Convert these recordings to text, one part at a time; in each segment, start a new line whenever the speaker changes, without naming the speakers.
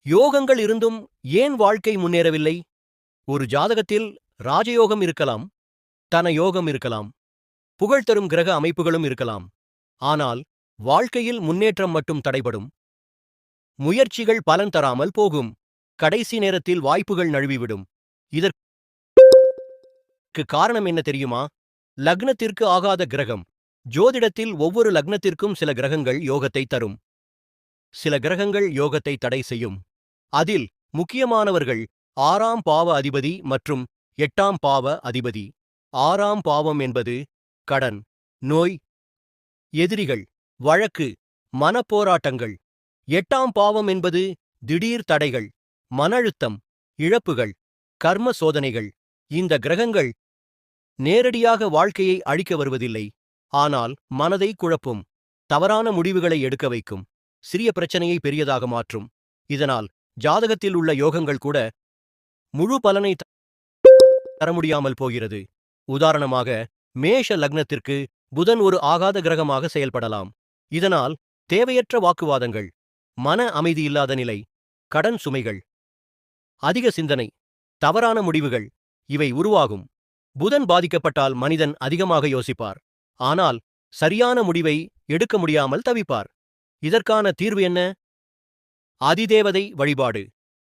யோகங்கள் இருந்தும் ஏன் வாழ்க்கை முன்னேறவில்லை? ஒரு ஜாதகத்தில் ராஜயோகம் இருக்கலாம், தன யோகம் இருக்கலாம், புகழ் தரும் கிரக அமைப்புகளும் இருக்கலாம். ஆனால் வாழ்க்கையில் முன்னேற்றம் மட்டும் தடைபடும். முயற்சிகள் பலன் தராமல் போகும். கடைசி நேரத்தில் வாய்ப்புகள் நழுவிவிடும். இதற்கு காரணம் என்ன தெரியுமா? லக்னத்திற்கு ஆகாத கிரகம். ஜோதிடத்தில் ஒவ்வொரு லக்னத்திற்கும் சில கிரகங்கள் யோகத்தை தரும், சில கிரகங்கள் யோகத்தை தடை செய்யும். அதில் முக்கியமானவர்கள் 6ஆம் பாவ அதிபதி மற்றும் 8ஆம் பாவ அதிபதி. 6ஆம் பாவம் என்பது கடன், நோய், எதிரிகள், வழக்கு, மனப்போராட்டங்கள். 8ஆம் பாவம் என்பது திடீர் தடைகள், மன அழுத்தம், இழப்புகள், கர்ம சோதனைகள். இந்த கிரகங்கள் நேரடியாக வாழ்க்கையை அழிக்க வருவதில்லை, ஆனால் மனதை குழப்பும், தவறான முடிவுகளை எடுக்க வைக்கும், சிறிய பிரச்சனையை பெரியதாக மாற்றும். இதனால் ஜாதகத்தில் உள்ள யோகங்கள் கூட முழு பலனை தர முடியாமல் போகிறது. உதாரணமாக, மேஷ லக்னத்திற்கு புதன் ஒரு ஆகாத கிரகமாக செயல்படலாம். இதனால் தேவையற்ற வாக்குவாதங்கள், மன அமைதியில்லாத நிலை, கடன் சுமைகள், அதிக சிந்தனை, தவறான முடிவுகள் இவை உருவாகும். புதன் பாதிக்கப்பட்டால் மனிதன் அதிகமாக யோசிப்பார், ஆனால் சரியான முடிவை எடுக்க முடியாமல் தவிப்பார். இதற்கான தீர்வு என்ன? அதிதேவதை வழிபாடு.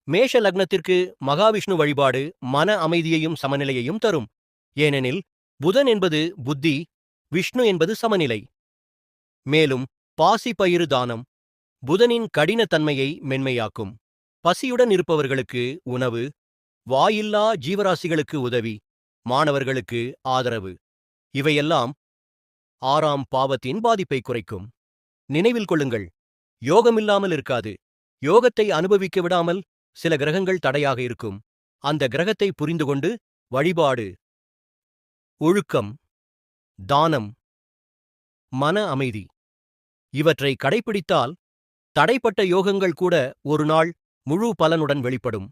மேஷ லக்னத்திற்கு மகாவிஷ்ணு வழிபாடு மன அமைதியையும் சமநிலையையும் தரும். ஏனெனில் புதன் என்பது புத்தி, விஷ்ணு என்பது சமநிலை. மேலும் பாசி பயிறு தானம் புதனின் கடினத்தன்மையை மென்மையாக்கும். பசியுடன் இருப்பவர்களுக்கு உணவு, வாயில்லா ஜீவராசிகளுக்கு உதவி, மாணவர்களுக்கு ஆதரவு. இவையெல்லாம் 6ஆம் பாவத்தின் பாதிப்பை குறைக்கும். நினைவில் கொள்ளுங்கள், யோகமில்லாமல் இருக்காது. யோகத்தை அனுபவிக்க விடாமல் சில கிரகங்கள் தடையாக இருக்கும். அந்த கிரகத்தை புரிந்துகொண்டு வழிபாடு, ஒழுக்கம், தானம், மன அமைதி இவற்றை கடைப்பிடித்தால் தடைப்பட்ட யோகங்கள் கூட ஒரு நாள் முழு பலனுடன் வெளிப்படும்.